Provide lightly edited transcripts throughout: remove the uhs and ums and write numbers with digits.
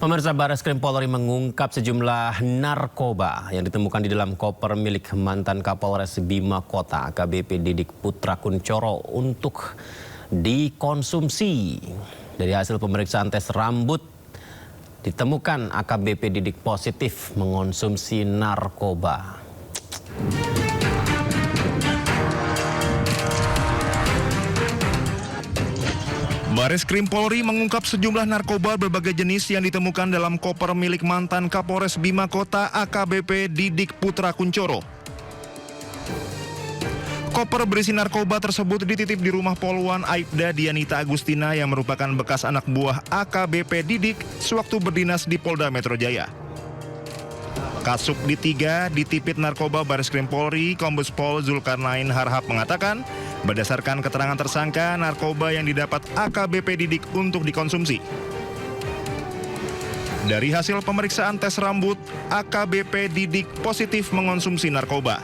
Pemirsa, Bareskrim Polri mengungkap sejumlah narkoba yang ditemukan di dalam koper milik mantan Kapolres Bima Kota AKBP Didik Putra Kuncoro untuk dikonsumsi. Dari hasil pemeriksaan tes rambut, ditemukan AKBP Didik positif mengonsumsi narkoba. Bareskrim Polri mengungkap sejumlah narkoba berbagai jenis yang ditemukan dalam koper milik mantan Kapolres Bima Kota AKBP Didik Putra Kuncoro. Koper berisi narkoba tersebut dititip di rumah Poluan Aibda Dianita Agustina yang merupakan bekas anak buah AKBP Didik sewaktu berdinas di Polda Metro Jaya. Kasubdit 3 Ditipit Narkoba Bareskrim Polri, Kombes Pol Zulkarnain Harhab mengatakan, berdasarkan keterangan tersangka, narkoba yang didapat AKBP Didik untuk dikonsumsi. Dari hasil pemeriksaan tes rambut, AKBP Didik positif mengonsumsi narkoba.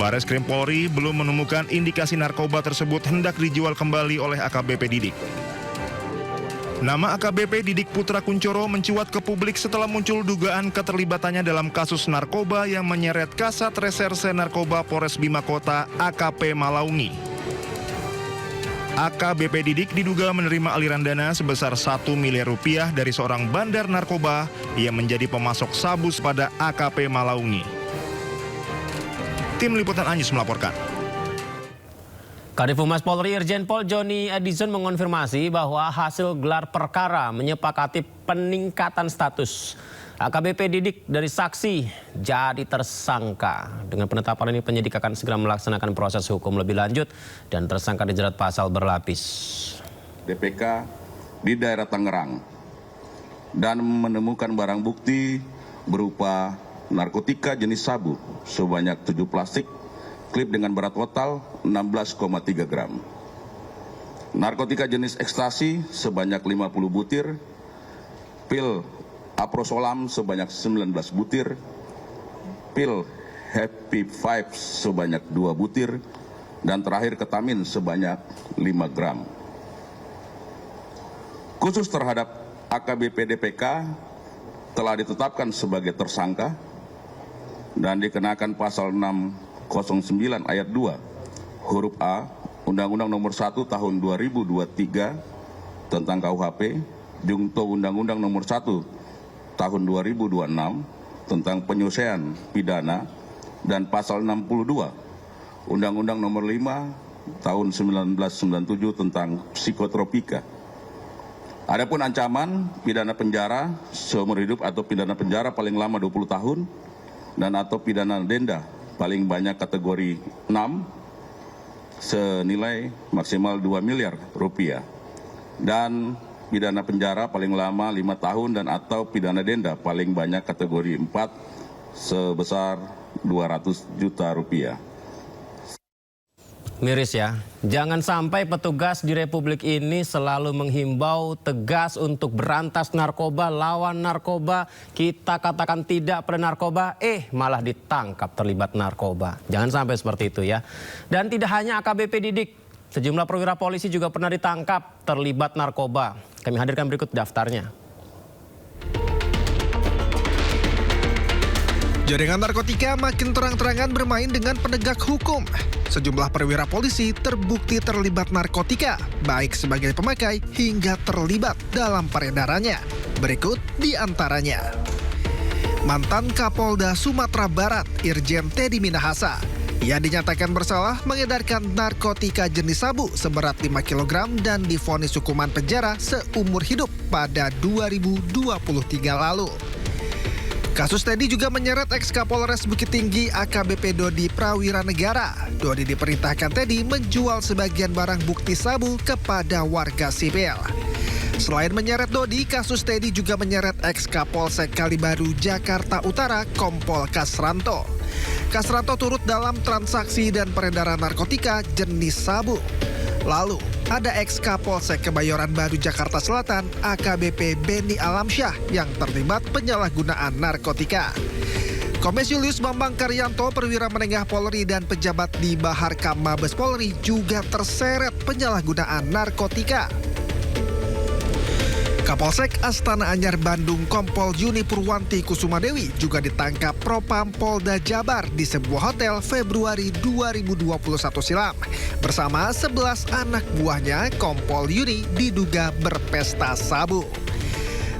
Bareskrim Polri belum menemukan indikasi narkoba tersebut hendak dijual kembali oleh AKBP Didik. Nama AKBP Didik Putra Kuncoro mencuat ke publik setelah muncul dugaan keterlibatannya dalam kasus narkoba yang menyeret Kasat Reserse Narkoba Polres Bima Kota AKP Malaungi. AKBP Didik diduga menerima aliran dana sebesar 1 miliar rupiah dari seorang bandar narkoba yang menjadi pemasok sabu pada AKP Malaungi. Tim Liputan Anyus melaporkan. Kadif Humas Polri Irjen Pol Joni Edison mengonfirmasi bahwa hasil gelar perkara menyepakati peningkatan status AKBP Didik dari saksi jadi tersangka. Dengan penetapan ini penyidik akan segera melaksanakan proses hukum lebih lanjut dan tersangka dijerat pasal berlapis. DPK di daerah Tangerang dan menemukan barang bukti berupa narkotika jenis sabu sebanyak 7 plastik, klip dengan berat total 16,3 gram. Narkotika jenis ekstasi sebanyak 50 butir, pil aprosolam sebanyak 19 butir, pil Happy Vibes sebanyak 2 butir, dan terakhir ketamin sebanyak 5 gram. Khusus terhadap AKBP DPK telah ditetapkan sebagai tersangka dan dikenakan pasal 609 ayat 2 huruf A Undang-Undang Nomor 1 Tahun 2023 tentang KUHP, Junto Undang-Undang Nomor 1 Tahun 2026 tentang penyelesaian pidana, dan pasal 62 Undang-Undang Nomor 5 Tahun 1997 tentang psikotropika. Adapun ancaman pidana penjara seumur hidup atau pidana penjara paling lama 20 tahun dan atau pidana denda paling banyak kategori 6 senilai maksimal 2 miliar rupiah, dan pidana penjara paling lama 5 tahun dan atau pidana denda paling banyak kategori 4 sebesar 200 juta rupiah. Miris ya, jangan sampai petugas di Republik ini selalu menghimbau tegas untuk berantas narkoba, lawan narkoba, kita katakan tidak pada narkoba, malah ditangkap terlibat narkoba. Jangan sampai seperti itu ya. Dan tidak hanya AKBP Didik, sejumlah perwira polisi juga pernah ditangkap terlibat narkoba. Kami hadirkan berikut daftarnya. Jaringan narkotika makin terang-terangan bermain dengan penegak hukum. Sejumlah perwira polisi terbukti terlibat narkotika, baik sebagai pemakai hingga terlibat dalam peredarannya. Berikut di antaranya. Mantan Kapolda Sumatera Barat, Irjen Teddy Minahasa, ia dinyatakan bersalah mengedarkan narkotika jenis sabu seberat 5 kg dan divonis hukuman penjara seumur hidup pada 2023 lalu. Kasus Teddy juga menyeret ex-Kapolres Bukit Tinggi AKBP Dodi Prawira Negara. Dodi diperintahkan Teddy menjual sebagian barang bukti sabu kepada warga sipil. Selain menyeret Dodi, kasus Teddy juga menyeret ex-Kapolsek Kalibaru Jakarta Utara Kompol Kasranto. Kasranto turut dalam transaksi dan peredaran narkotika jenis sabu. Lalu, ada ex-Kapolsek Kebayoran Baru Jakarta Selatan AKBP Beni Alamsyah yang terlibat penyalahgunaan narkotika. Kombes Julius Bambang Karyanto, perwira menengah Polri dan pejabat di Baharkam Mabes Polri juga terseret penyalahgunaan narkotika. Kapolsek Astana Anyar Bandung Kompol Yuni Purwanti Kusumadewi juga ditangkap Propam Polda Jabar di sebuah hotel Februari 2021 silam. Bersama 11 anak buahnya, Kompol Yuni diduga berpesta sabu.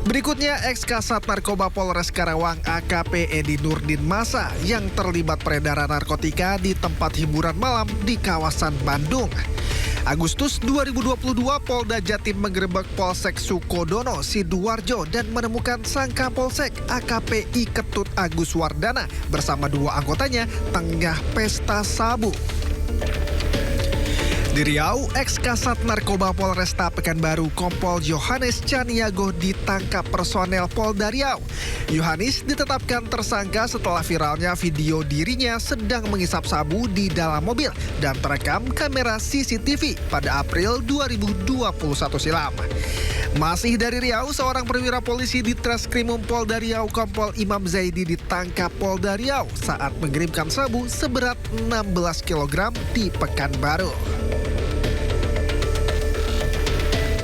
Berikutnya, ex-Kasat Narkoba Polres Karawang AKP Edi Nurdin Masa yang terlibat peredaran narkotika di tempat hiburan malam di kawasan Bandung. Agustus 2022, Polda Jatim menggerebek Polsek Sukodono, Sidoarjo dan menemukan sang Kapolsek AKP I Ketut Agus Wardana bersama 2 anggotanya tengah pesta sabu. Di Riau, ex-Kasat Narkoba Polresta Pekanbaru Kompol Yohanes Caniago ditangkap personel Polda Riau. Yohanes ditetapkan tersangka setelah viralnya video dirinya sedang mengisap sabu di dalam mobil dan terekam kamera CCTV pada April 2021 silam. Masih dari Riau, seorang perwira polisi di Treskrimum Polda Riau Kompol Imam Zaidi ditangkap Polda Riau saat mengirimkan sabu seberat 16 kg di Pekanbaru.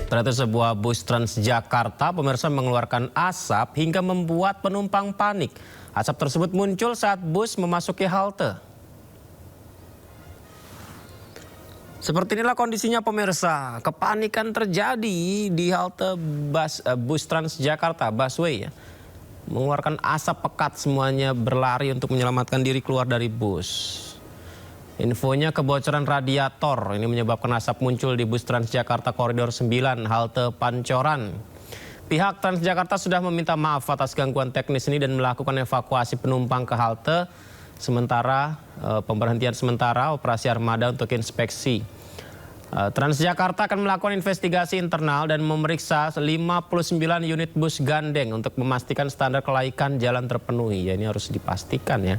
Ternyata sebuah bus Transjakarta pemirsa mengeluarkan asap hingga membuat penumpang panik. Asap tersebut muncul saat bus memasuki halte. Seperti inilah kondisinya pemirsa. Kepanikan terjadi di halte bus Transjakarta, busway ya. Mengeluarkan asap pekat, semuanya berlari untuk menyelamatkan diri keluar dari bus. Infonya kebocoran radiator ini menyebabkan asap muncul di bus Transjakarta Koridor 9 halte Pancoran. Pihak Transjakarta sudah meminta maaf atas gangguan teknis ini dan melakukan evakuasi penumpang ke halte sementara pemberhentian sementara operasi armada untuk inspeksi. Transjakarta akan melakukan investigasi internal dan memeriksa 59 unit bus gandeng untuk memastikan standar kelaikan jalan terpenuhi. Ya, ini harus dipastikan ya.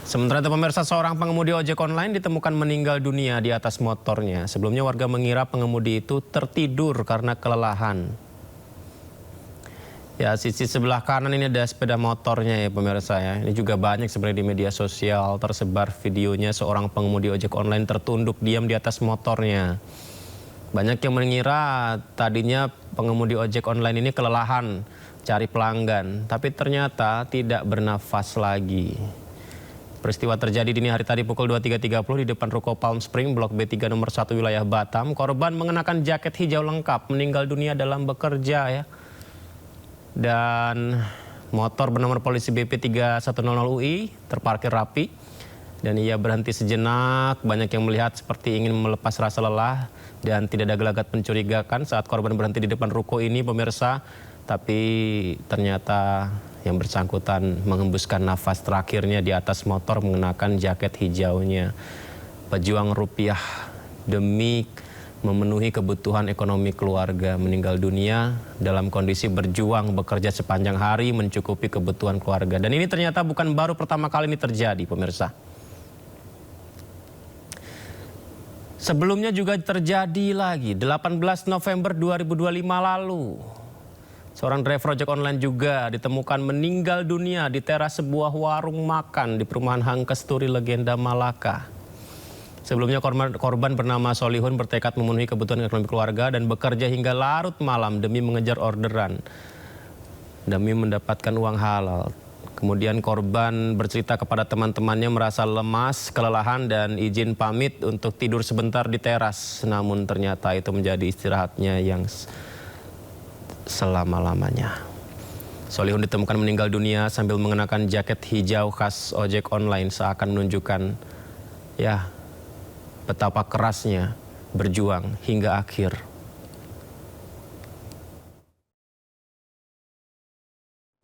Sementara itu pemirsa, seorang pengemudi ojek online ditemukan meninggal dunia di atas motornya. Sebelumnya warga mengira pengemudi itu tertidur karena kelelahan. Ya, sisi sebelah kanan ini ada sepeda motornya ya pemirsa ya. Ini juga banyak sebenarnya di media sosial tersebar videonya seorang pengemudi ojek online tertunduk diam di atas motornya. Banyak yang mengira tadinya pengemudi ojek online ini kelelahan cari pelanggan, tapi ternyata tidak bernafas lagi. Peristiwa terjadi dini hari tadi pukul 23.30 di depan ruko Palm Spring, Blok B3 nomor 1 wilayah Batam. Korban mengenakan jaket hijau lengkap, meninggal dunia dalam bekerja ya. Dan motor bernomor polisi BP 3100 UI terparkir rapi. Dan ia berhenti sejenak, banyak yang melihat seperti ingin melepas rasa lelah. Dan tidak ada gelagat mencurigakan saat korban berhenti di depan ruko ini pemirsa. Tapi ternyata yang bersangkutan menghembuskan nafas terakhirnya di atas motor mengenakan jaket hijaunya. Pejuang rupiah demi memenuhi kebutuhan ekonomi keluarga meninggal dunia dalam kondisi berjuang bekerja sepanjang hari mencukupi kebutuhan keluarga. Dan ini ternyata bukan baru pertama kali ini terjadi pemirsa. Sebelumnya juga terjadi lagi 18 November 2025 lalu. Seorang driver ojek online juga ditemukan meninggal dunia di teras sebuah warung makan di perumahan Hang Kesturi Legenda Malaka. Sebelumnya korban bernama Solihun bertekad memenuhi kebutuhan ekonomi keluarga dan bekerja hingga larut malam demi mengejar orderan, demi mendapatkan uang halal. Kemudian korban bercerita kepada teman-temannya merasa lemas, kelelahan dan izin pamit untuk tidur sebentar di teras. Namun ternyata itu menjadi istirahatnya yang selama-lamanya. Solihun ditemukan meninggal dunia sambil mengenakan jaket hijau khas ojek online seakan menunjukkan ya betapa kerasnya berjuang hingga akhir